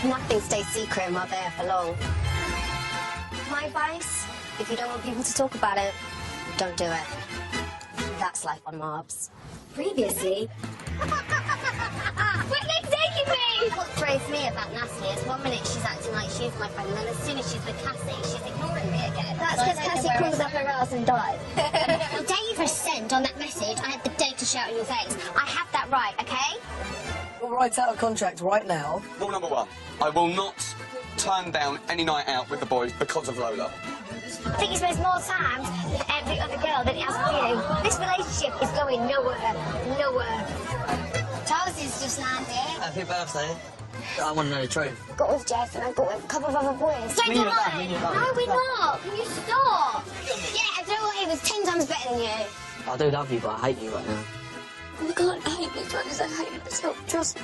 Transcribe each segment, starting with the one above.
Nothing stays secret in Marbella for long. My advice, if you don't want people to talk about it, don't do it. That's life on Marbs. Previously... Whitney's taking me! What throws me about Natalie is 1 minute she's acting like she's my friend, and then as soon as she's with Cassie, she's ignoring me again. That's because Cassie crawled up her ass and died. The day you press send on that message, I had the day to shout in your face. I have that right, okay? We'll write out a contract right now. Rule number 1, I will not turn down any night out with the boys because of Lola. I think he spends more time with every other girl than he has with you. This relationship is going nowhere. Nowhere. Charles is just landed. Happy birthday. I want to know the truth. I got with Jeff and I got with a couple of other boys. Don't Mean do your dad, that. mean your dad. No, we're not. Can you stop? Yeah, do you know what? He was 10 times better than you. I do love you, but I hate you right now. You can't hate me as much as I hate myself. Trust me.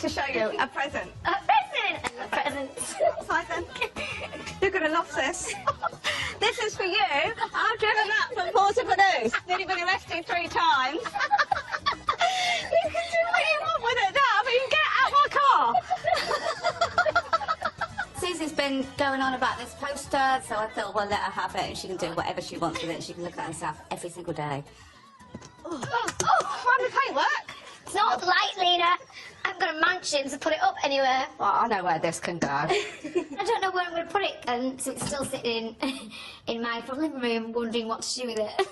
To show you a present. A present! A present. Simon, you're going to love this. This is for you. I've driven that from Portobello. Nearly been arrested 3 times. You can do what you want with it now, but you can get out of my car. Susie's been going on about this poster, so I thought, well, let her have it and she can do whatever she wants with it. She can look at herself every single day. Oh, I'm the paintwork. It's not light, Lena. I haven't got a mansion to put it up anywhere. Well, I know where this can go. I don't know where I'm going to put it, and so it's still sitting in my living room, wondering what to do with it.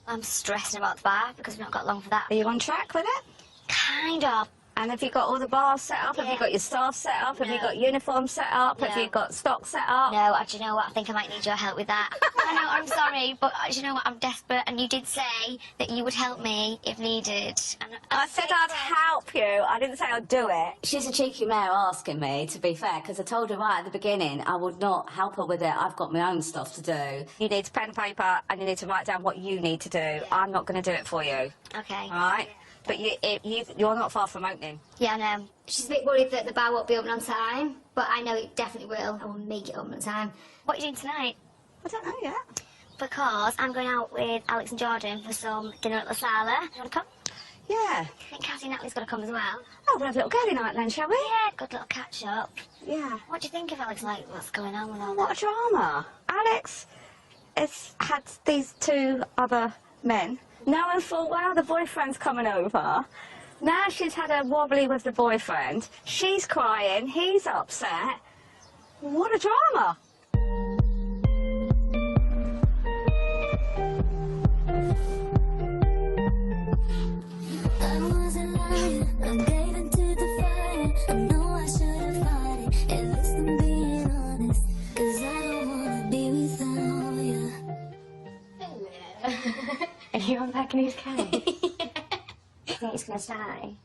I'm stressed about the bar because we've not got long for that. Are you on track with it? Kind of. And have you got all the bars set up? Yeah. Have you got your staff set up? Have you No. got uniforms set up? Have No. you got stock set up? No, do you know what? I think I might need your help with that. I know, I'm sorry, but do you know what? I'm desperate, and you did say that you would help me if needed. And I said I'd help you. I didn't say I'd do it. She's a cheeky mare asking me, to be fair, because I told her right at the beginning I would not help her with it. I've got my own stuff to do. You need pen and paper, and you need to write down what you need to do. Yeah. I'm not going to do it for you. Okay. All right? But you're not far from opening. Yeah, I know. She's a bit worried that the bar won't be open on time, but I know it definitely will. I will make it open on time. What are you doing tonight? I don't know yet. Because I'm going out with Alex and Jordan for some dinner at La Sala. Do you want to come? Yeah. I think Cassie and Natalie's got to come as well. Oh, we'll have a little girly night then, shall we? Yeah, good little catch-up. Yeah. What do you think of Alex? Like, what's going on with all What a that? drama. Alex has had these 2 other men. Knowing full well the boyfriend's coming over. Now she's had a wobbly with the boyfriend. She's crying. He's upset. What a drama. I wasn't lying, I gave into the fire. I know I should have fought it, at least I'm being honest. 'Cause I don't wanna be without you. Are you unpacking his case? I think he's going to stay.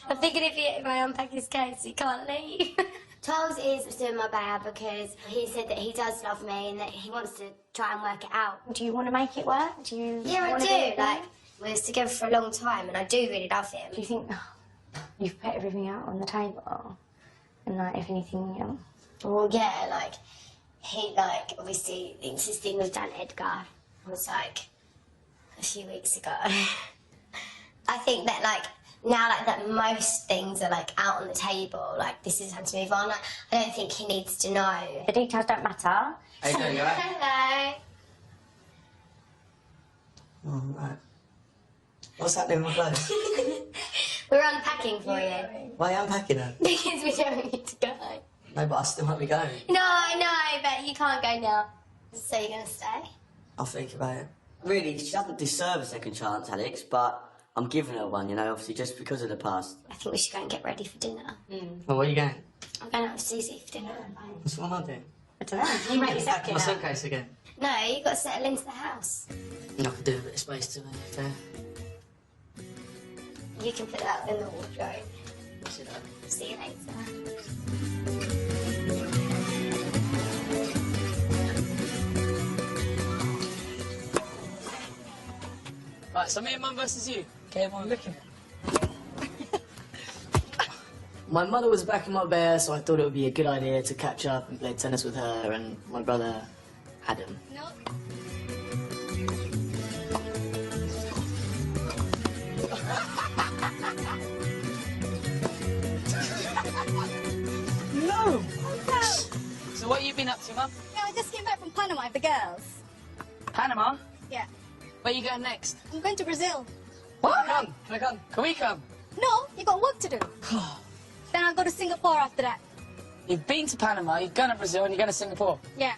I'm thinking if I unpack his case, he can't leave. Charles is doing my bad because he said that he does love me and that he wants to try and work it out. Do you want to make it work? Do you? Yeah, I wanna do. it Like, we was together for a long time and I do really love him. Do you think you've put everything out on the table? And, like, if anything, Well, yeah, like, he, like, obviously thinks his thing with Dan Edgar was, like, a few weeks ago. I think that, like, now, like, that most things are, like, out on the table. Like, this is time to move on. Like, I don't think he needs to know. the details don't matter. Hey, there you are. Hello. Oh, right. What's happening with my clothes? We're unpacking for you. Why are you unpacking them? Because we don't need to go. No, but I still might be going. No, I know, but you can't go now. So you're going to stay? I'll think about it. Really, she doesn't deserve a second chance, Alex, but I'm giving her one, you know, obviously just because of the past. I think we should go and get ready for dinner. Well, where are you going? I'm going out with Susie for dinner. What's what am I doing? I don't know. You might be sucking My up. suitcase again. No, you've got to settle into the house. I could do a bit of space to me, fair. You can put that in the wardrobe. See that? See you later. Right, so me and Mum versus you. Okay, everyone looking. My mother was back in Marbs S, so I thought it would be a good idea to catch up and play tennis with her and my brother Adam. No. No! So what have you been up to, Mum? Yeah, I just came back from Panama with the girls. Panama? Yeah. Where are you going next? I'm going to Brazil. What? Come. Can I come? Can we come? No, you got work to do. Then I'll go to Singapore after that. You've been to Panama, you're going to Brazil, and you're going to Singapore. Yeah.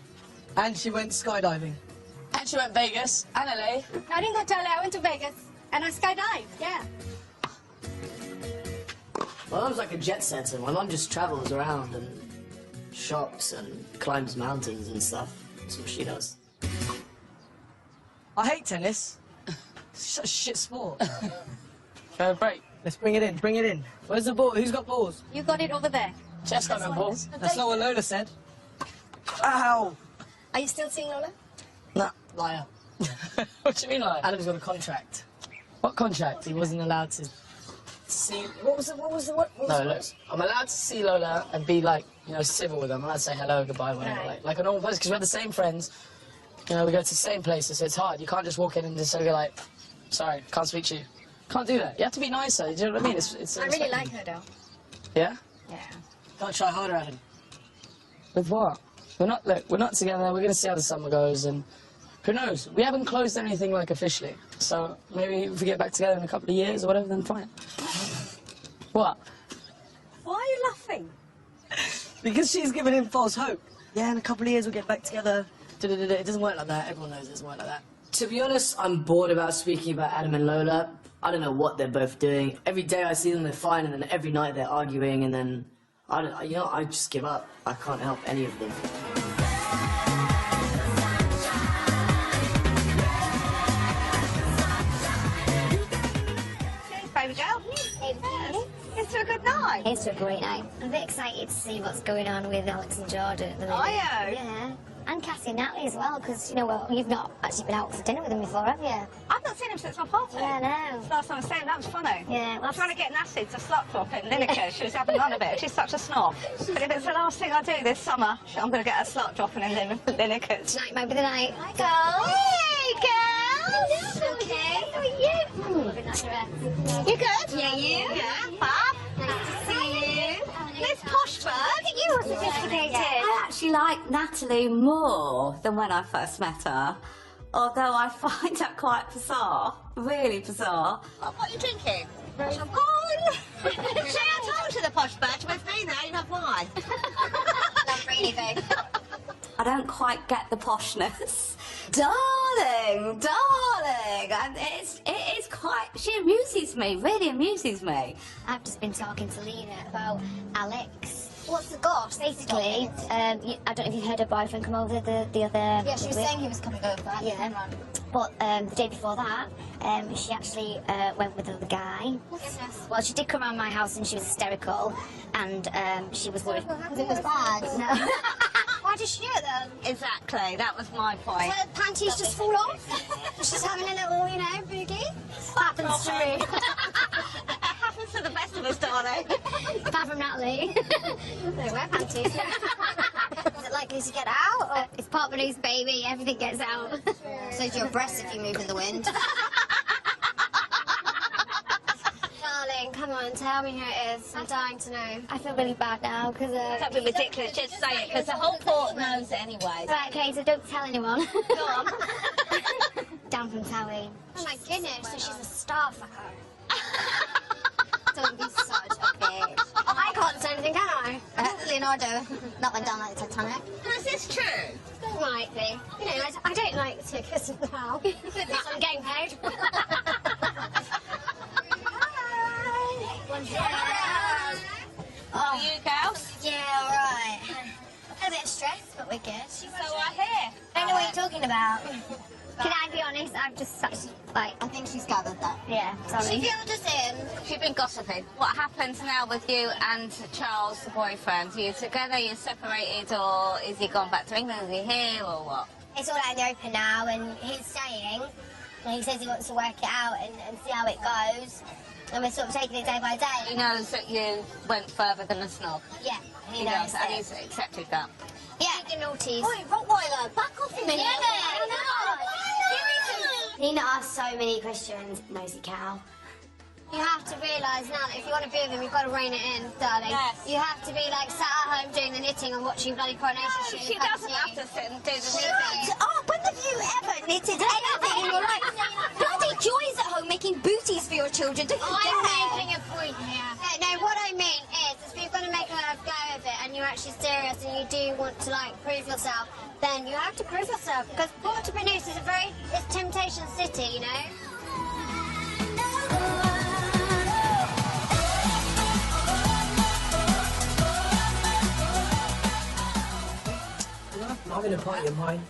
And she went skydiving. And she went Vegas and LA. I didn't go to LA, I went to Vegas. And I skydived, yeah. My mum's like a jet setter. My mum just travels around and shops and climbs mountains and stuff. That's what she does. I hate tennis. It's such a shit sport. Fair break. Let's bring it in, bring it in. Where's the ball? Who's got balls? You got it over there. Jeff's got no balls. That's not what Lola said. Ow! Are you still seeing Lola? Nah, liar. What do you mean liar? Adam's got a contract. What contract? He wasn't allowed to see... What was the... No, look, I'm allowed to see Lola and be, like, you know, civil with her. I'm allowed to say hello, goodbye, whatever, Right. like a normal person, because we're the same friends. You know, we go to the same places, so it's hard. You can't just walk in and just go like, sorry, can't speak to you. Can't do that. You have to be nicer, do you know what I mean? It's I really like her, though. Yeah? Yeah. Can't try harder, Adam. With what? We're not together, we're going to see how the summer goes, and who knows? We haven't closed anything, like, officially. So maybe if we get back together in a couple of years or whatever, then fine. What? Why are you laughing? Because she's giving him false hope. Yeah, in a couple of years we'll get back together. It doesn't work like that. Everyone knows it doesn't work like that. To be honest, I'm bored about speaking about Adam and Lola. I don't know what they're both doing. Every day I see them, they're fine, and then every night they're arguing, and then I just give up. I can't help any of them. Baby girl. It's a good night. It's a great night. I'm a bit excited to see what's going on with Alex and Jordan at the minute. Are you? Yeah. And Cassie and Natalie as well, because, you know, well, you've not actually been out for dinner with them before, have you? I've not seen him since my party. Yeah, I know. That's the last time I was saying, that was funny. Yeah, well, I'm trying to get Nasty to slut drop in Lineker. She was having none of it. She's such a snob. But if it's the last thing I do this summer, I'm going to get her slut dropping in Lineker. Tonight might be the night. Hi, girl. Hey, girl. Okay. How are you? You good? Yeah, you? Yeah, Bob. Nice to see you. Miss Poshford. Look at you, sophisticated. I actually like Natalie more than when I first met her, although I find that quite bizarre, really bizarre. What are you drinking? Champagne. See, I told you the posh badge. With me there, you have wine. Not really, babe. I don't quite get the poshness. Darling, darling, and it is quite, she amuses me, really amuses me. I've just been talking to Lena about Alex. What's the goss? Basically, I don't know if you heard her boyfriend come over the other... Yeah, she was saying he was coming over. Yeah. But the day before that, she actually went with the other guy. Well, she did come around my house and she was hysterical, and she was worried. Because it was bad. No. Why did she do it then? Exactly, that was my point. Her panties just fall off. She's having a little, you know, boogie. Happens to me. It happens to the best of us, darling. Apart from Natalie. They wear panties. Is it likely to get out? Or? It's part of news, baby. Everything gets out. So do your breasts if you move in the wind. Darling, come on, tell me who it is. I'm dying to know. I feel really bad now because... That'd be ridiculous, just say it, because the whole port knows it anyway. Right, okay, so don't tell anyone. Go on. Down from Tally. Oh my goodness, so she's a star fucker. Don't be such a bitch. I can't say anything, can I? Leonardo, that went down like the Titanic. Is this true? Might be. You know, I don't like to kiss them now. I'm getting paid. Oh, you girls? Yeah, alright. Had a bit of stress, but wicked. So I hear. I don't know what you're talking about. Can I be honest? I've just such like. I think she's gathered that. Yeah, sorry. She filled us in. She's been gossiping. What happens now with you and Charles, the boyfriend? Are you together? Are you separated? Or is he gone back to England? Is he here? Or what? It's all out in the open now, and he's staying. And he says he wants to work it out and see how it goes. And we're sort of taking it day by day. He knows that you went further than a snog. Yeah, He knows, and he's accepted that. Yeah. Big naughties. Oi, Rottweiler, back off a minute. Nina asks so many questions. Nosy cow. You have to realise now that if you want to be with him, you've got to rein it in, darling. Yes. You have to be like sat at home doing the knitting and watching bloody Coronation Street. She doesn't have to sit and do the knitting. Oh, when have you ever knitted anything in your life? Bloody Joy's at home making booties for your children. Don't you dare. I'm making a point here. No, what I mean is if you're going to make a go of it and you're actually serious and you do want to, like, prove yourself, then you have to prove yourself because Port-au-Prince is it's Temptation City, you know? I'm having a party of mine.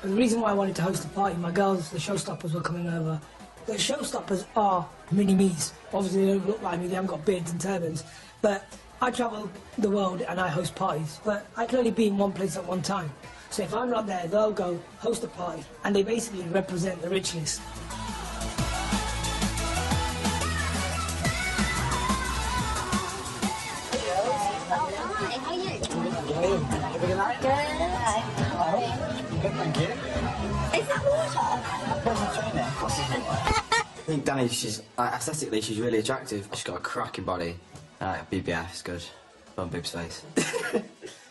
And the reason why I wanted to host a party, my girls, the showstoppers, were coming over. The showstoppers are mini-me's. Obviously, they don't look like me, they haven't got beards and turbans. But I travel the world and I host parties. But I can only be in one place at one time. So if I'm not there, they'll go host a party. And they basically represent the rich list. Thank you. Is that water? I think Danny, she's aesthetically, she's really attractive. She's got a cracking body. BBF is good. Bum boobs face.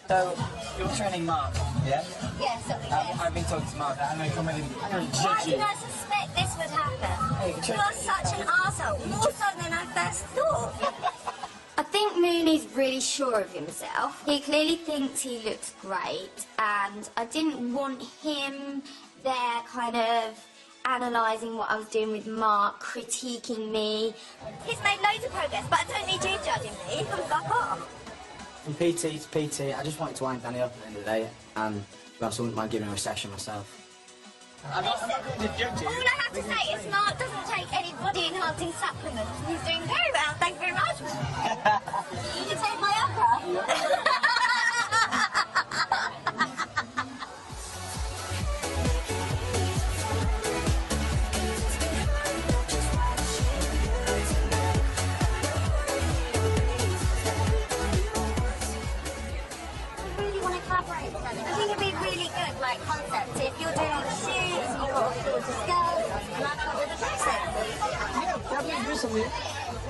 So you're training Mark, yeah? Yeah, something. I've been talking to Mark. I know you're coming. I know Why did I suspect this would happen? You are such an arsehole, more so than I first thought. I think Mooney's really sure of himself. He clearly thinks he looks great, and I didn't want him there kind of analysing what I was doing with Mark, critiquing me. He's made loads of progress, but I don't need you judging me. He can fuck off. From PT to PT, I just wanted to wind Danny up at the end of the day, and I also wouldn't mind giving her a session myself. I'm not going to judge you. All I have to say is Mark doesn't take any body-enhancing supplements. He's doing very well, thank you very much. You can take my upper. I think it'd be really good, like, concept. If you're doing all the shoots, you've got all the gorgeous girls, and I've got all the dresses. Yeah, definitely do something.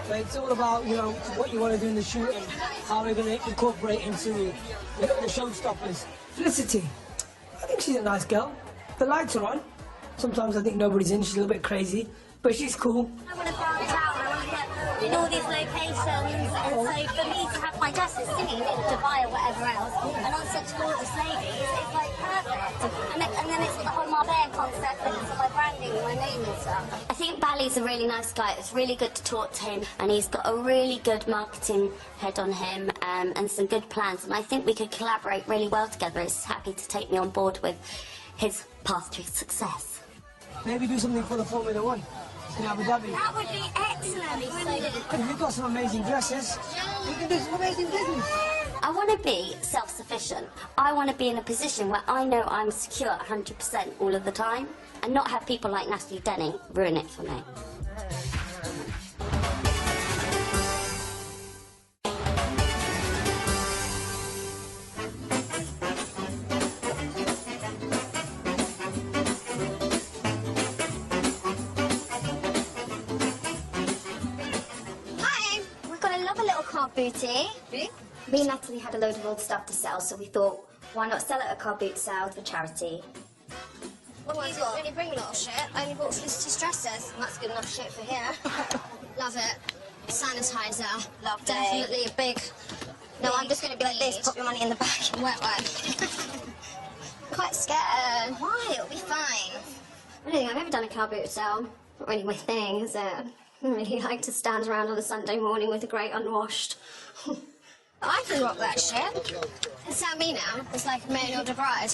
But it's all about, you know, what you want to do in the shoot and how we're going to incorporate into the showstoppers. Felicity, I think she's a nice girl. The lights are on. Sometimes I think nobody's in. She's a little bit crazy, but she's cool. I want to branch out. I want to get in all these locations, and so for me to have my dresses singing in Dubai or whatever else, and on such gorgeous ladies, it's like perfect. And then it's got the whole Marbs concept, and it's got my branding and my name and stuff. I think Bally's a really nice guy. It's really good to talk to him, and he's got a really good marketing head on him and some good plans. And I think we could collaborate really well together. He's happy to take me on board with his path to success. Maybe do something for the Formula One in Abu Dhabi. That would be excellent. If you've got some amazing dresses, you can do some amazing business. I want to be self-sufficient. I want to be in a position where I know I'm secure 100% all of the time and not have people like Natalie Denning ruin it for me. Hi, we've got a lovely little car booty. Me and Natalie had a load of old stuff to sell, so we thought, why not sell it at a car boot sale for charity? Well, you didn't really bring a lot of shit. I only bought Felicity's dresses, and that's good enough shit for here. Love it. Sanitizer. Lovely. Definitely a big... No, I'm just going to be like this, pop your money in the back and wet one. Quite scared. Why? It'll be fine. I don't think I've ever done a car boot sale. Not really my thing, is it? I don't really like to stand around on a Sunday morning with a great unwashed. I can rock that shit. Is that me now? It's like manual de bride.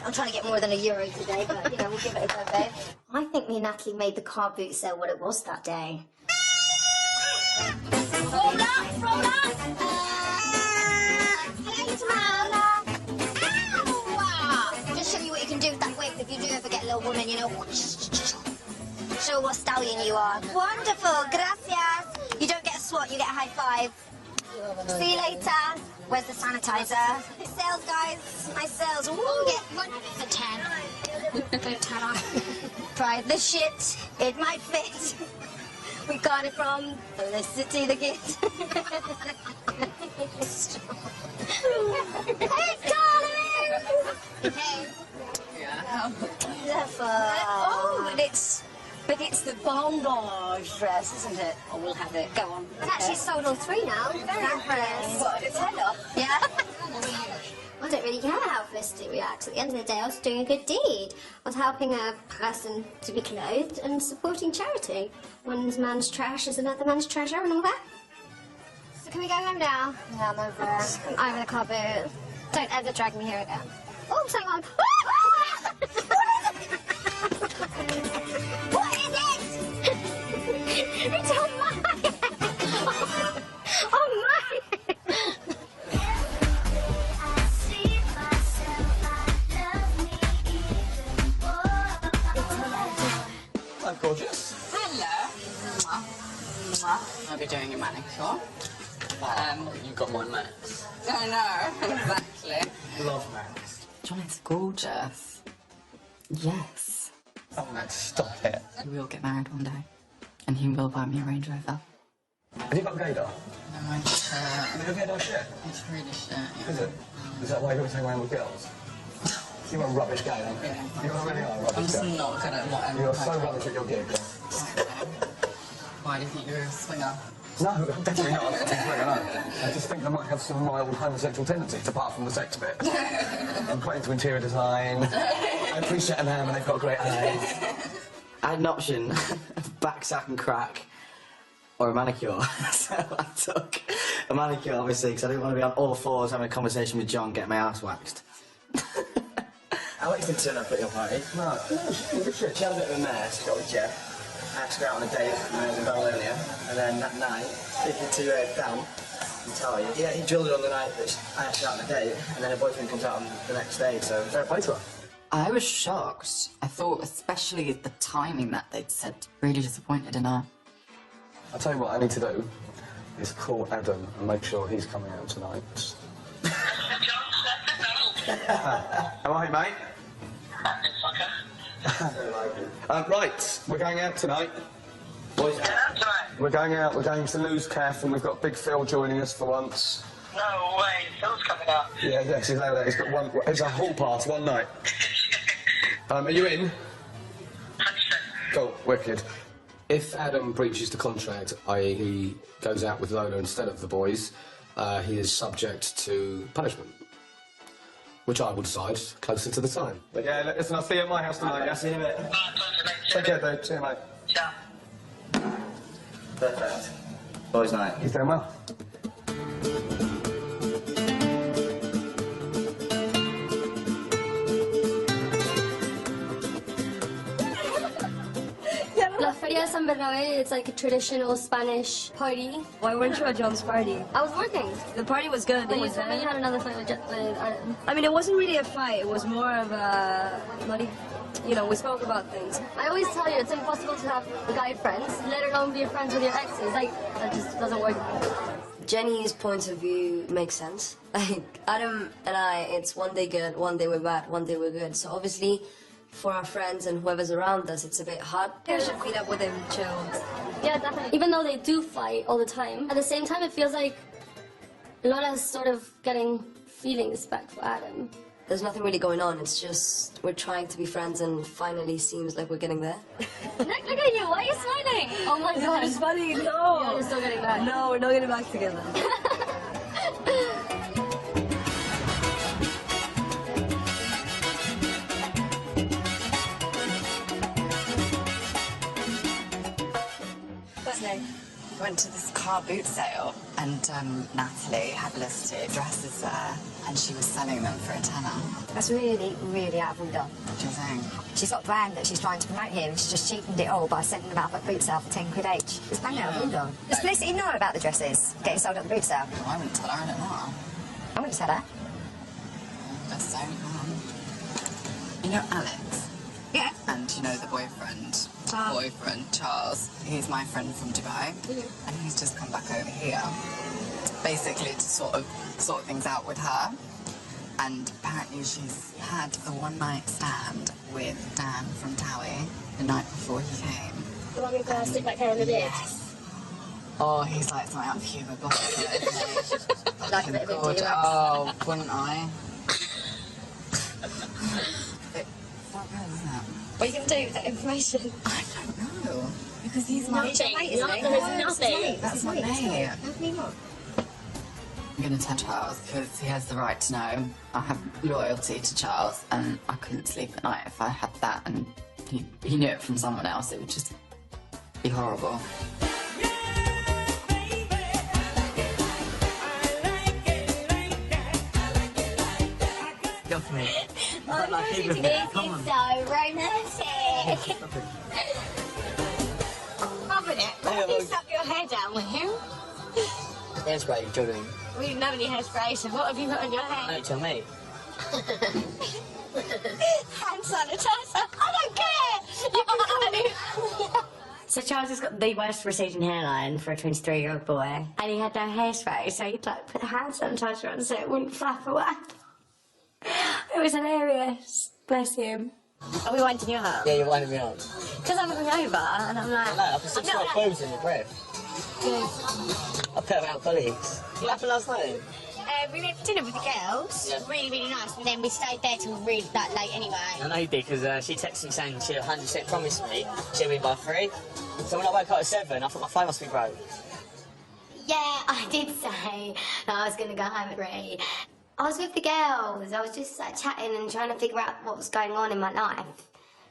I'm trying to get more than €1 today, but, you know, we'll give it a go, babe. I think me and Natalie made the car boot sale what it was that day. Roll up, roll up! Hello, Tamara. Ow! Just show you what you can do with that whip if you do ever get a little woman, you know. Show what stallion you are. Wonderful, gracias. You don't get a swat, you get a high five. See you later. Where's the sanitizer? Nice sales, guys. Nice sales. Ooh, get 1 for 10. Try this shit. It might fit. We got it from Felicity the Gift. Hey, darling! Hey. Yeah. Beautiful. Oh, but it's the bondage dress, isn't it? Oh, we'll have it. Go on. I've actually sold all 3 now. Very impressed. What, a tenner? Yeah. I don't really care how Felicity reacts. At the end of the day, I was doing a good deed. I was helping a person to be clothed and supporting charity. One man's trash is another man's treasure and all that. So can we go home now? Yeah, I'm over it. I'm over the car boot. Don't ever drag me here again. Oh, hang on. What is it? It's on mine. On mine. I'm gorgeous. Hello. I'll be doing your manicure. You've got my Max. I know, exactly. Love Max. John is gorgeous. Yes. Oh, Max, stop it. We will get married one day, and he will buy me a Range Rover. Have you got gaydar? No, I'm shit. Have you got gaydar shit? It's really shit. Yeah. Is it? Is that why you're going to hang around with girls? You're a rubbish guy, aren't you? Yeah. You really are a rubbish I'm guy. just not good at whatever. You're so rubbish at your gig. Why do you think you're a swinger? No, definitely not. I just think I might have some mild homosexual tendencies, apart from the sex bit. I'm quite into interior design. I appreciate a man when they've got great eyes. I had an option of back sack and crack or a manicure. So I took a manicure, obviously, because I didn't want to be on all fours having a conversation with John, getting my ass waxed. I want you to turn up at your party. No, She had a bit of a mess, she got with Jeff. I asked her out on a date when I was in Bell earlier, and then that night, speaking to Dan, and tell you, yeah, he drilled her on the night that I asked her out on a date, and then her boyfriend comes out on the next day, so fair play to her. I was shocked. I thought, especially the timing that they'd said, really disappointed in her. I'll tell you what I need to do is call Adam and make sure he's coming out tonight. How are you, mate? Right, we're going out tonight. Boys, we're going out, we're going to Lou's Cafe, and we've got Big Phil joining us for once. No way, Phil's coming out. Yeah, yes, he's out there. He's got one, it's a hall pass, one night. Are you in? 100%. Cool, wicked. If Adam breaches the contract, i.e. he goes out with Lola instead of the boys, he is subject to punishment. Which I will decide closer to the time. But yeah, listen, I'll see you at my house tonight, yeah? See you in a bit. Take care, dude. See you, mate. Ciao. Perfect. Boys' night. He's doing well. La Feria de San Bernabé, it's like a traditional Spanish party. Why weren't you at John's party? I was working. The party was good. But you told me you had another fight with Adam. I mean, it wasn't really a fight. It was more of a, not even, you know, we spoke about things. I always tell you it's impossible to have guy friends, let alone be friends with your exes. Like, that just doesn't work. Jenny's point of view makes sense. Like, Adam and I, it's one day good, one day we're bad, one day we're good. So obviously, for our friends and whoever's around us, it's a bit hard. I should meet up with him, chill. Yeah, definitely. Even though they do fight all the time, at the same time, it feels like Lola's sort of getting feelings back for Adam. There's nothing really going on. It's just we're trying to be friends, and finally seems like we're getting there. Look at you! Why are you smiling? Oh my god! It's funny. No. Yeah, we're still getting back. No, we're not getting back together. Went to this car boot sale, and Natalie had listed dresses there, and she was selling them for a tenner. That's really, really out of order. What do you think? She's got a brand that she's trying to promote here, and she's just cheapened it all by sending them out at boot sale for 10 quid each. It's bang out of order. Does Felicity know about the dresses getting sold at the boot sale? I wouldn't tell her, I don't know. I wouldn't tell her. Just don't know. You know Alex? Yeah. And you know the boyfriend? Charles. He's my friend from Dubai. And he's just come back over here, basically to sort things out with her. And apparently she's had a one-night stand with Dan from Towie the night before he came. The one who stick back hair in the beard? Yes. Oh, he's like something out of Hugo Boss, isn't he? Like a bit of a God, Durex. oh, wouldn't I? What bad is that? What are you going to do with that information? I don't know. Because he's my Nothing. mate, isn't he? Nothing. That's my mate. I'm going to tell Charles because he has the right to know. I have loyalty to Charles and I couldn't sleep at night if I had that and he knew it from someone else. It would just be horrible. Go for me. This is so romantic. Loving it. Why don't you suck your hair down, will you? Hairspray, you're doing. We didn't have any hairspray, so what have you put on your hair? Don't tell me. Hand sanitizer. I don't care. You can So Charles has got the worst receding hairline for a 23-year-old boy, and he had no hairspray, so he'd like put hand sanitizer on so it wouldn't flap away. It was hilarious. Bless him. Are we winding you up? Yeah, you're winding me up. Because I'm hungover, and I'm like... No, I can still smell clothes in your breath. I put them out colleagues. What happened last night? we went for dinner with the girls. Yeah. Really, really nice. And then we stayed there till really that late anyway. I know you did, because she texted me saying she 100% promised me she'll be by 3. So when I woke up at 7, I thought my phone must be broke. Yeah, I did say I was going to go home at 3. I was with the girls. I was just like chatting and trying to figure out what was going on in my life.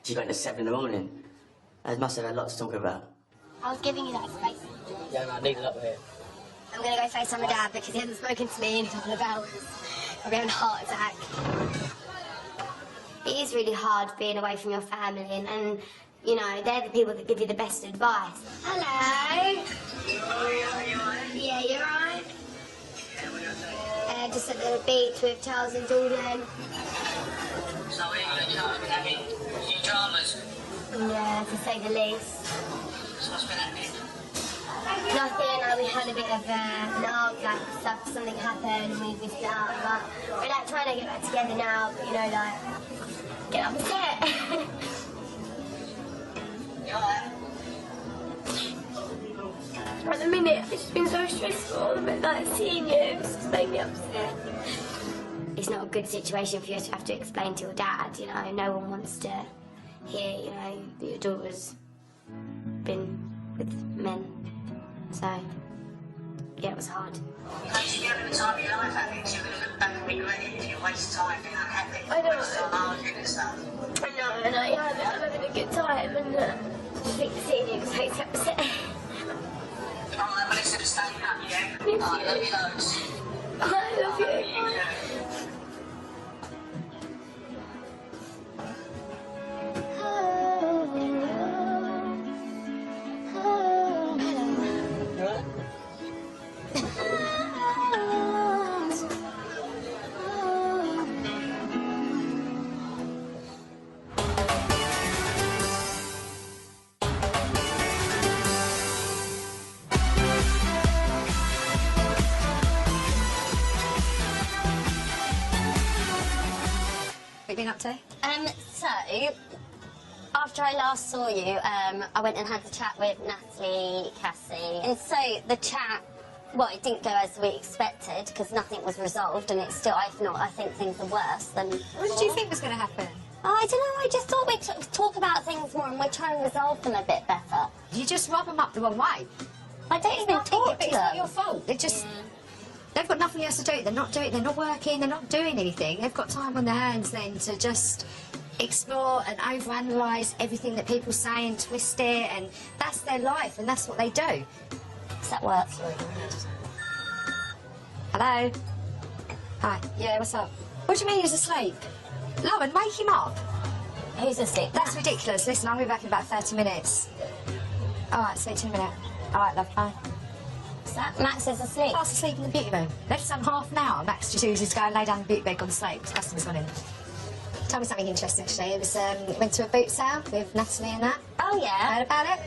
She got in at 7 in the morning. I must have had lots to talk about. I was giving you that space. Yeah, no, I need a lot of it. I'm going to go FaceTime my dad because he hasn't spoken to me in a couple of hours. I'll be having a heart attack. It is really hard being away from your family and you know, they're the people that give you the best advice. Hello. Yeah, you're right. Just at the beach with Charles and Jordan. So what are you going to have any dramas? Yeah, to say the least. So what's been happening? Nothing, we had a bit of an like stuff, something happened, we split up, but we're like trying to get back together now, but you know, like, get upset. At the minute, it's been so stressful, but like seeing you, it's just made me upset. It's not a good situation for you to have to explain to your dad, you know, no one wants to hear, you know, that your daughter's been with men. So, yeah, it was hard. Because you're having the time of your life, I think, so you're going to look back and regret it if you waste time being unhappy. I know. Waste time arguing and stuff. I know, and I'm having a good time, and I think seeing you makes me upset. Alright, well, listen, stay up, yeah? I love you loads. I love you. What have you been up to? So, after I last saw you, I went and had a chat with Natalie, Cassie, and so the chat, well, it didn't go as we expected because nothing was resolved, and it's still, if not, I think things are worse than. What did you think was going to happen? I don't know, I just thought we'd talk about things more and we're trying to resolve them a bit better. You just rub them up the wrong way. I don't even talk to It's them. not your fault. They're just... They've got nothing else to do. They're not working, they're not doing anything. They've got time on their hands then to just explore and overanalyse everything that people say and twist it, and that's their life and that's what they do. Does that work? Hello? Hi. Yeah, what's up? What do you mean he's asleep? Lauren, wake him up. Who's asleep? That's ridiculous. Listen, I'll be back in about 30 minutes. All right, see you in a minute. All right, love, bye. What's that? Max is asleep. Max is asleep in the beauty room. Left done half an hour. Max just chooses to go and lay down in the beauty bed, gone to sleep. The customer's gone in. Tell me something interesting, actually. It was, went to a boot sale with Natalie and that. Oh, yeah. Heard about it?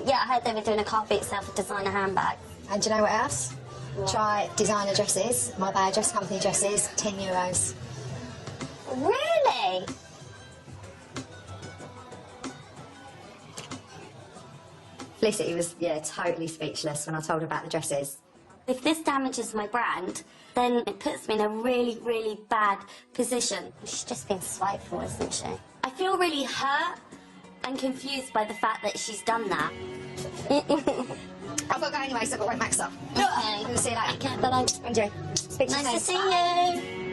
Yeah, I heard they were doing a car boot sale for designer handbags. And do you know what else? What? Try designer dresses. My bad, dress company dresses, €10. Really? Felicity was, yeah, totally speechless when I told her about the dresses. If this damages my brand, then it puts me in a really, really bad position. She's just been spiteful, isn't she? I feel really hurt and confused by the fact that she's done that. I've got to go anyway, so I've got to wake Max up. Okay. We'll see you later. Okay, bye-bye. Enjoy. Speak to you Nice to soon. see you.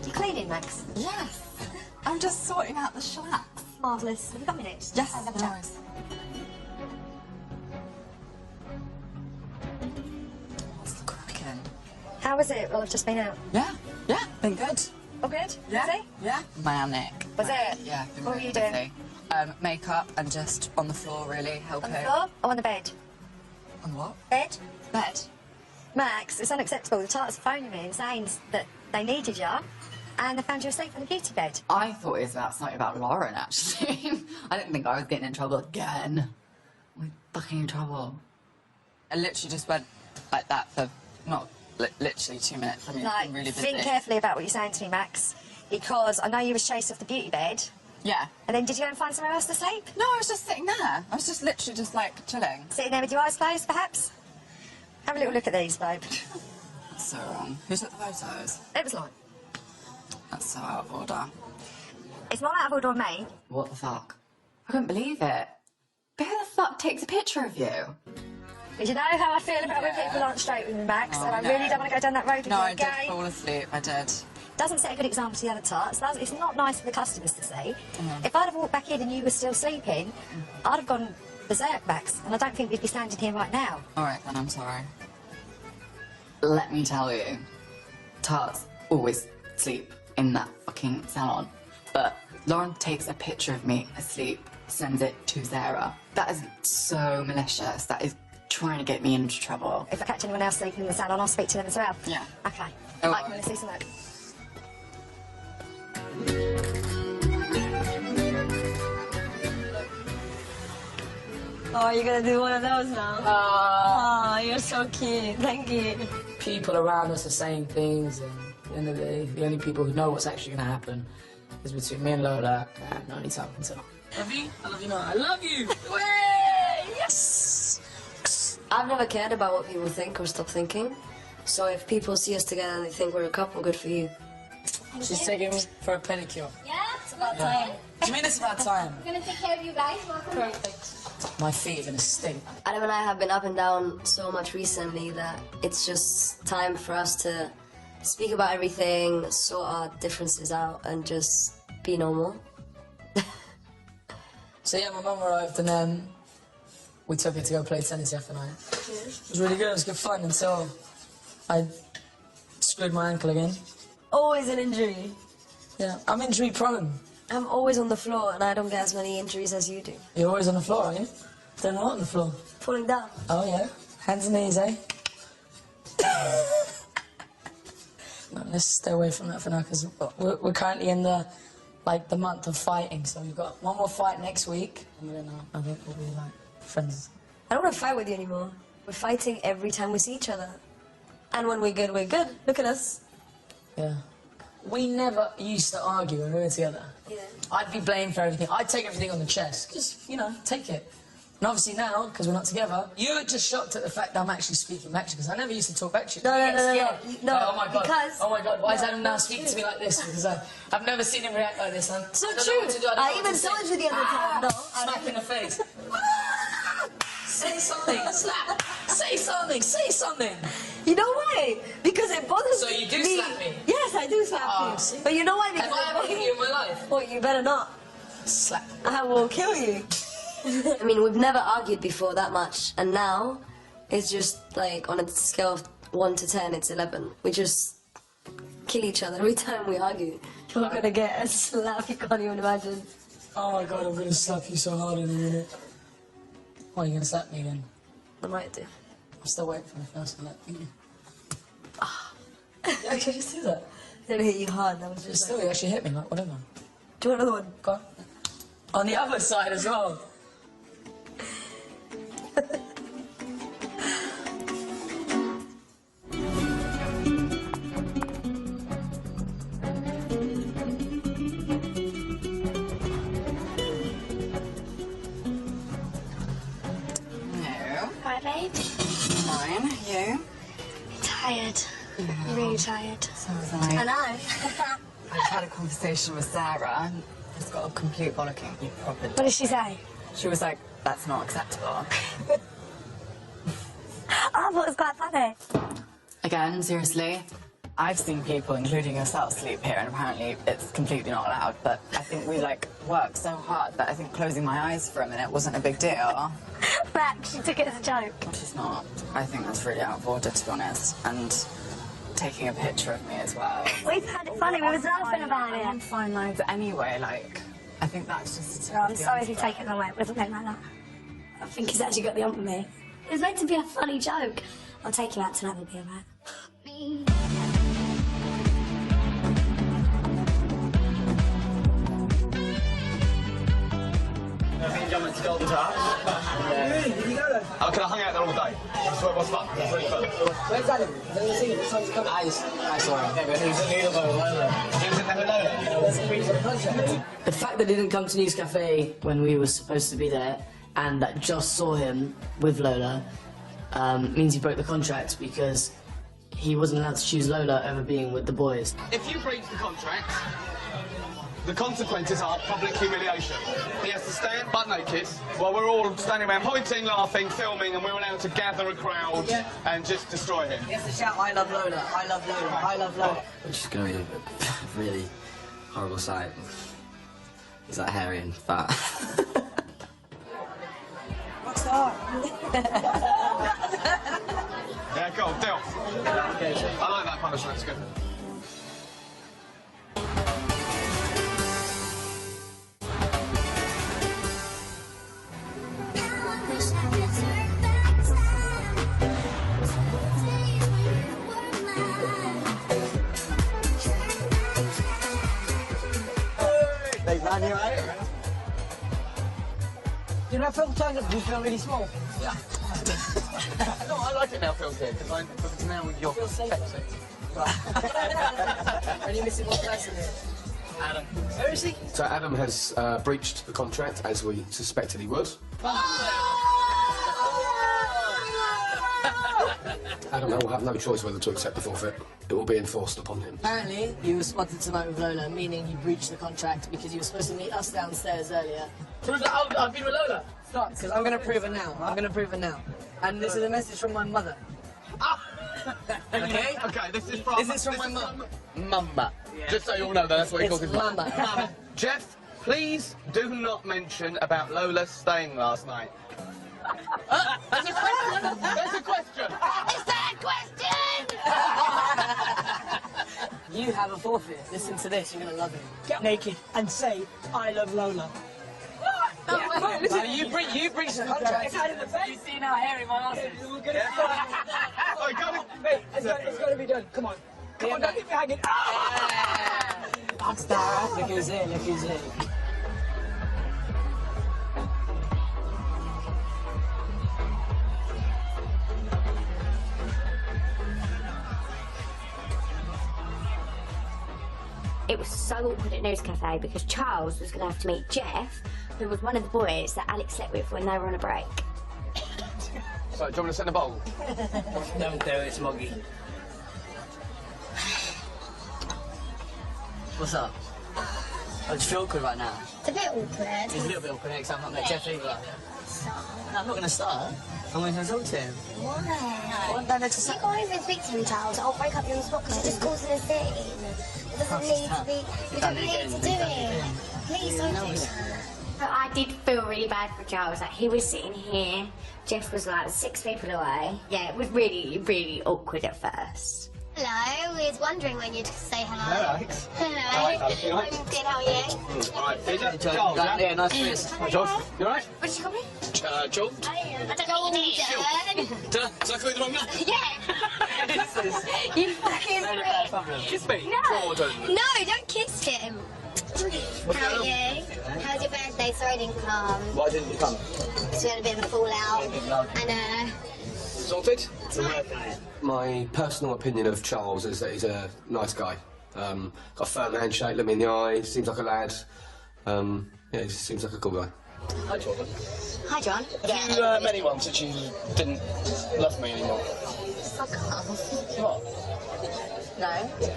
You cleaning, Max? Yes. I'm just sorting out the shellac. Marvellous. Have you got minutes? Yes, Have a no chat. worries. What's the cracking? How was it? Well, I've just been out. Yeah, been good. All good? Yeah, Busy? yeah. Manic. Was it? Yeah. Been What were really you doing? busy. Makeup and just on the floor, really helping. On the floor or on the bed? On what? Bed? Bed. Max, it's unacceptable. The Tarts are phoning me and saying that they needed you and they found you asleep on the beauty bed. I thought it was about something about Lauren, actually. I didn't think I was getting in trouble again. We're fucking in trouble. I literally just went like that for not literally 2 minutes. I mean, it's been really busy. Think carefully about what you're saying to me, Max, because I know you was chased off the beauty bed. Yeah. And then did you go and find somewhere else to sleep? No, I was just sitting there. I was just literally just like chilling. Sitting there with your eyes closed, perhaps? Have a little look at these, babe. That's so wrong. Who took the photos? It was like. That's so out of order. It's not out of order on me. What the fuck? I couldn't believe it. But who the fuck takes a picture of you? Did you know how I feel about when people aren't straight with me, Max? Oh, and I no. really don't want to go down that road with No, you I again. did fall asleep. I did. Doesn't set a good example to the other tarts. It's not nice for the customers to see. Mhm. If I'd have walked back in and you were still sleeping, I'd have gone berserk, Max, and I don't think we'd be standing here right now. All right, then I'm sorry. Let me tell you, tarts always sleep in that fucking salon. But Lauren takes a picture of me asleep, sends it to Sarah. That is so malicious. That is trying to get me into trouble. If I catch anyone else sleeping in the salon, I'll speak to them as well. Yeah. Okay. Oh, Right, come and see some work. Oh, you're gonna do one of those now? Oh, you're so cute. Thank you. People around us are saying things, and at the end of the day, the only people who know what's actually going to happen is between me and Lola, and only time can tell. Love you? I love you not. I love you! Way! Yes! I've never cared about what people think or stop thinking. So if people see us together and they think we're a couple, good for you. She's taking me for a pedicure. Yeah, it's about time. Do you mean it's about time? We're gonna take care of you guys. Perfect. My feet are gonna stink. Adam and I have been up and down so much recently that it's just time for us to speak about everything, sort our differences out, and just be normal. So yeah, my mum arrived and then we took her to go play tennis the other night. It was really good, it was good fun until I screwed my ankle again. Always an injury. Yeah, I'm injury prone. I'm always on the floor and I don't get as many injuries as you do. You're always on the floor, are you? Don't know what on the floor. Falling down. Oh yeah, hands and knees, eh? No, let's stay away from that for now because we're currently in the month of fighting. So we've got one more fight next week, and then I think we'll be like friends. I don't want to fight with you anymore. We're fighting every time we see each other. And when we're good, we're good. Look at us. Yeah. We never used to argue when we were together. Yeah. I'd be blamed for everything. I'd take everything on the chest. Just, take it. And obviously now, because we're not together, you're just shocked at the fact that I'm actually speaking back to you, because I never used to talk back to you. No, Like, oh my God. Because... Oh my God, why is Adam now speaking to me like this? Because I've never seen him react like this. So I don't true. know what to do. I don't know I what even to say. told you the other time. No, Smack in the face. Say something. Slap. Say something. Say something. You know why? Because it bothers me. So you do slap me? Yes, I do slap you. See? But you know why? Because have I ever hit you in my life? Well, you better not. Slap. I will kill you. I mean, we've never argued before that much, and now it's just like on a scale of 1 to 10, it's 11. We just kill each other every time we argue. You're gonna get a slap you can't even imagine. Oh my god, I'm gonna slap you so hard in a minute. Oh, you're gonna slap me again? I might do. I'm still waiting for the first slap. Yeah, I should just do that. I didn't hit you hard, that was just Still, you actually hit me, like, whatever. Do you want another one? Go on. On the other side as well. Hi, babe. Fine, you? Tired. Really tired. So was I. I know. I just had a conversation with Sarah and just got a complete bollocking. You probably. What did she say? She was like, that's not acceptable. I thought it was quite funny. Again, seriously, I've seen people, including yourself, sleep here, and apparently it's completely not allowed. But I think we like worked so hard that I think closing my eyes for a minute wasn't a big deal. Max, she took it as a joke. She's not. I think that's really out of order, to be honest. And taking a picture of me as well. We've had it funny. We was laughing about I'm on it. fine lines anyway. Like, I think that's just. No, I'm sorry if you take it the wrong way. It wasn't meant like that. I think he's actually got the ump with me. It was meant to be a funny joke. I'll take you out tonight. We'll be alright. Me and John went to Golden Top. I hung out there all day. That's where it was fun. It was really fun. Where's Adam? Has anyone seen him? This time's coming. I saw him. Yeah, but he was in Needle by Lola. He was in there with Lola. That's a pretty for the contract. The fact that he didn't come to News Cafe when we were supposed to be there, and that Joss saw him with Lola, means he broke the contract because he wasn't allowed to choose Lola over being with the boys. If you breach the contract, the consequences are public humiliation. He has to stand butt naked while we're all standing around pointing, laughing, filming, and we're allowed to gather a crowd and just destroy him. He has to shout, I love Lola, I love Lola, I love Lola. Which is going to be a really horrible sight. He's like hairy and fat. Yeah, go on, deal. I like that punishment, it's good. Hey, man, you alright? You know, Phil turned up, you feel really small. Yeah. No, I like it now, Phil's here, because now you're sexy. Are you missing one person here? Adam. Seriously? So Adam has breached the contract, as we suspected he would. Adam will have no choice whether to accept the forfeit. It will be enforced upon him. Apparently, you were spotted tonight with Lola, meaning you breached the contract because you were supposed to meet us downstairs earlier. Prove that I've been with Lola. Stop, because I'm going to prove it now. I'm going to prove it now. And this is a message from my mother. Okay? Okay, this is from my mum. Mumba. Yeah. Just so you all know, that's what he calls his mum. Mumba. Jeff, please do not mention about Lola staying last night. There's a question! There's a question! Is that a question? You have a forfeit. Listen to this, you're going to love it. Get naked and say, I love Lola. Yeah. Listen, you breached the contract. It's out of the face. You see how hairy my ass is. We're going to Mate, it's got to be done. Come on. Come on, don't leave me hanging. That's that. Look who's here, look who's here. It was so awkward at News Cafe because Charles was going to have to meet Jeff, who was one of the boys that Alex slept with when they were on a break. So, do you want me to send a bowl? Don't do it, it's Moggy. What's up? I just feel awkward right now. It's a bit awkward. It's a little bit awkward because I'm not met Jeff either. No, I'm not going to start. I'm going to talk to him. Why? What did I just You can't even speak to him, Charles. I'll break up your spot because you're just causing a scene. It doesn't need to be. You don't need to do it. Please don't do that. But I did feel really bad for Charles. Like, he was sitting here, Jeff was like 6 people away. Yeah, it was really, really awkward at first. Hello, we was wondering when you'd say hello. Hello, Alex. Hello. I'm good, how are you? Alright, Peter. Charles, yeah, nice to meet you. Hi, Charles. You alright? What did you call me? Joel. I don't know you did. Did I call you the wrong name? Yeah. You fucking prick. Kiss me. No. Jordan. No, don't kiss him. How are you? How's your birthday? Sorry I didn't come. Why didn't you come? Because we had a bit of a fallout. And, Sorted? My personal opinion of Charles is that he's a nice guy. Got a firm handshake, look me in the eye, seems like a lad. Yeah, he seems like a cool guy. Hi, Jordan. Hi, John. Have you met anyone since you didn't love me anymore? Fuck off. What? No.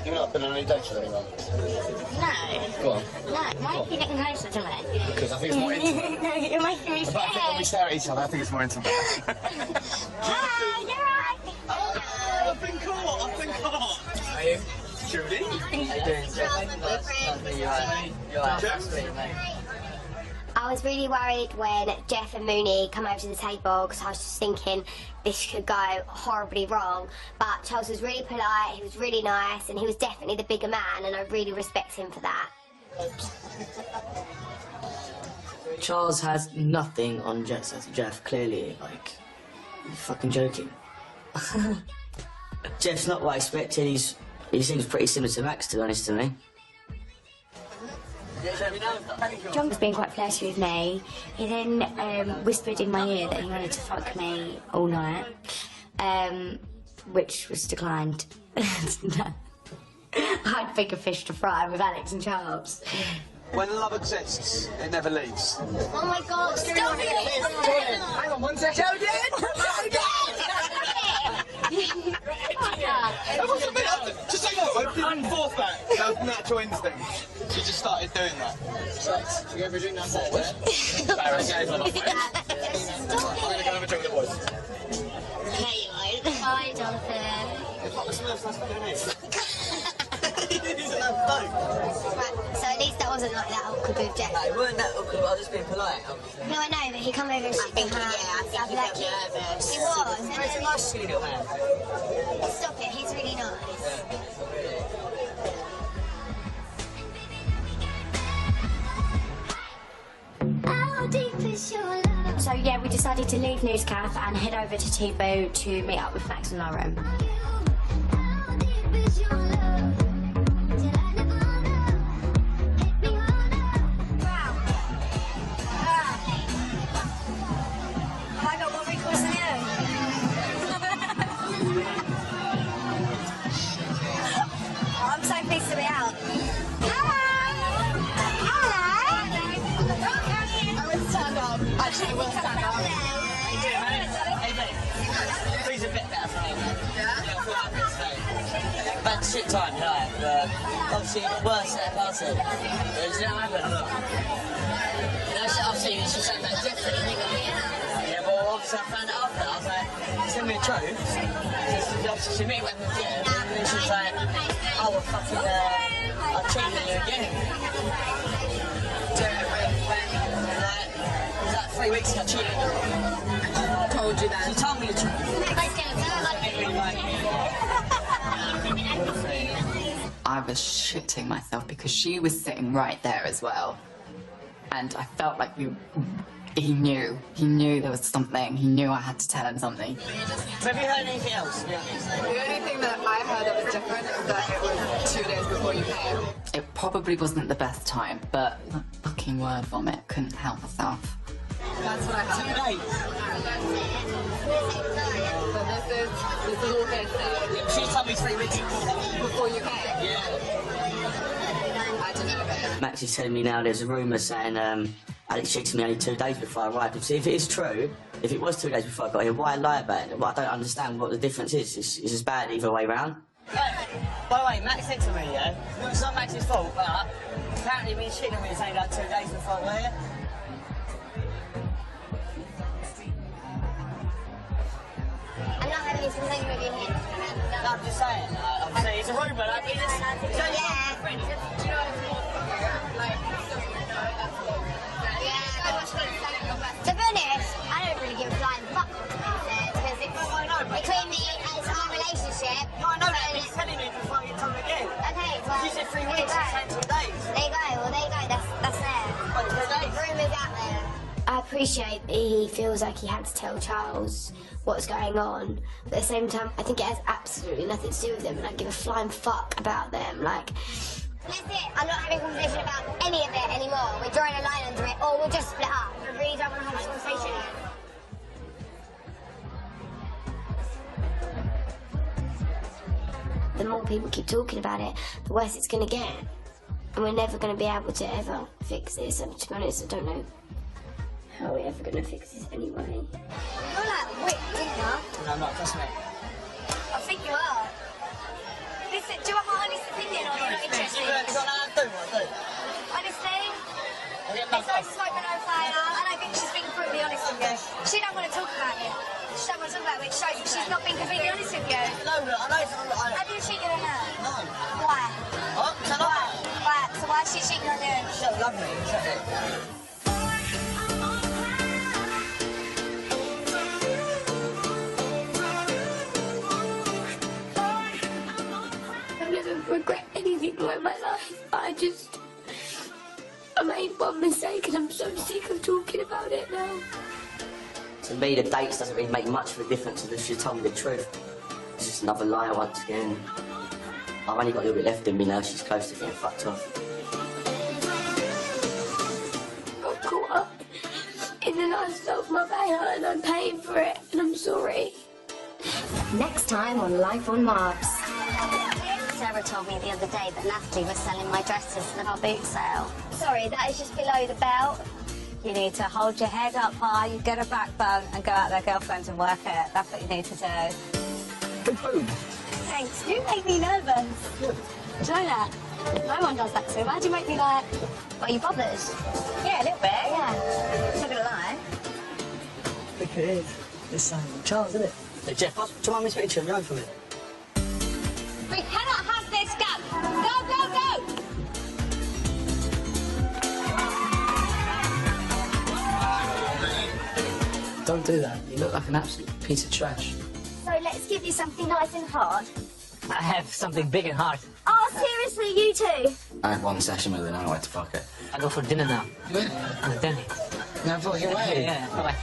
You've not been on any dates with anyone? No. Go on. No, why are you getting closer to me? Because I think it's more intimate. No, you're making me But I think when we stare at each other, I think it's more intimate. Hi, you're right. Oh, I've been caught! I've been caught! How are you? Judy? How you doing, Jeff? I was really worried when Jeff and Mooney come over to the table because I was just thinking this could go horribly wrong. But Charles was really polite, he was really nice, and he was definitely the bigger man, and I really respect him for that. Charles has nothing on Jeff, clearly. Like, you're fucking joking. Jeff's not what I expected. He seems pretty similar to Max, to be honest to me. John was being quite flirty with me. He then whispered in my ear that he wanted to fuck me all night, which was declined. No. I had bigger fish to fry with Alex and Charles. When love exists, it never leaves. Oh my god, stop it! Hang on 1 second. That wasn't me. Just say no. I unforced that. That was natural instinct. She just started doing that. So, should we go for a drink now? Embarrassing. I'm going to go have a drink with the boys. Hey, hi, Jonathan. Right, so at least that wasn't like that awkward with Jeff. No, it weren't that awkward, I was just being polite. No, I know, but he come over and shook my hand. I think he felt nervous. He was. And He's a nice, silly little man. stop it, he's really nice. How deep is your love? So yeah, we decided to leave Newscath and head over to T-Boo to meet up with Max and Lauren. How deep is your love? Till I never know. Hit me harder. I got more recourse than you. I'm so pleased to be out. Actually, we'll stand up. Please a bit better for me. Yeah? Bad shit time tonight, but obviously it got worse at that party. Does that happen? You know, obviously she said that different, yeah, well, obviously I found it after. I was like, send me a truth. Obviously she met with Jeff, and then she was like, oh, well, fucking, I cheated on you again. It was like 3 weeks ago, I cheated on you. I told you that. She told me the truth. I was shitting myself because she was sitting right there as well. And I felt like he knew. He knew there was something. He knew I had to tell him something. Have you heard anything else? The only thing that I heard that was different is that it was 2 days before you came. It probably wasn't the best time, but the fucking word vomit couldn't help herself. That's what I heard. 2 days. So this is all hearsay. She told me 3 weeks Before you came? Yeah. I don't know about it. Max is telling me now there's a rumour saying Alex cheated me only 2 days before I arrived. See, if it is true, if it was 2 days before I got here, why lie about it? Well, I don't understand what the difference is. It's as bad either way round. By the way, Max said to me, yeah, it's not Max's fault, but apparently we cheated on me saying like 2 days before I got here. need to know with your head. No, I'm just saying. I'm saying it's a rumour. Like, it's only Yeah. friends. To be honest, I don't really give a flying fuck what the man says, because between me and it's our relationship. No, I know that, but he's telling me to fucking tell me again. Okay, well, you said 3 weeks, it's saying 3 days. There you go, well there you go, that's there. Wait, 3 days? Rumours out there. I appreciate that he feels like he had to tell Charles what's going on, but at the same time, I think it has absolutely nothing to do with them, and I give a flying fuck about them, like... That's it. I'm not having a conversation about any of it anymore. We're drawing a line under it, or we'll just split up. I really don't want to have this conversation. The more people keep talking about it, the worse it's going to get. And we're never going to be able to ever fix this. And to be honest, I don't know how we're ever going to fix this anyway. You're like whipped, didn't you? No, I'm not. Trust me. I think you are. Listen, do you want my honest opinion on it? Interesting. You got nothing to do, what I do? Honestly, it's no smoke and no fire. I don't think she's being brutally honest with you. She don't want to talk about it. She don't want to talk about it, which shows that she's not being completely honest with you. No, look, I know it's not. Have you cheated on her? No. Why? What? So not Why? Why? So why is she cheating on you? She don't love me. Exactly. Regret anything in my life. I made one mistake and I'm so sick of talking about it now. To me, the dates doesn't really make much of a difference if she told me the truth. It's just another liar once again. I've only got a little bit left in me now. She's close to getting fucked off. Got caught up in the lifestyle of my bail and I'm paying for it and I'm sorry. Next time on Life on Marbs. Sarah told me the other day that Natalie was selling my dresses at our boot sale. Sorry, that is just below the belt. You need to hold your head up high, you get a backbone and go out there, girlfriends, and work it. That's what you need to do. Good food. Thanks. You make me nervous. Do you know that? No one does that to me. Why do you make me like... Are you bothered? Yeah, a little bit. Yeah. Not gonna lie. Look at it. It's Charles, isn't it? Hey, Jeff, do you mind me speaking to you on your own for a minute? We cannot have this gap. Go, go, go! Don't do that. You look like an absolute piece of trash. So let's give you something nice and hard. I have something big and hard. Oh, seriously, you two? I had one session with her and I went to fuck it. I go for dinner now. Where? On the deli. No fucking way. Yeah, bye-bye.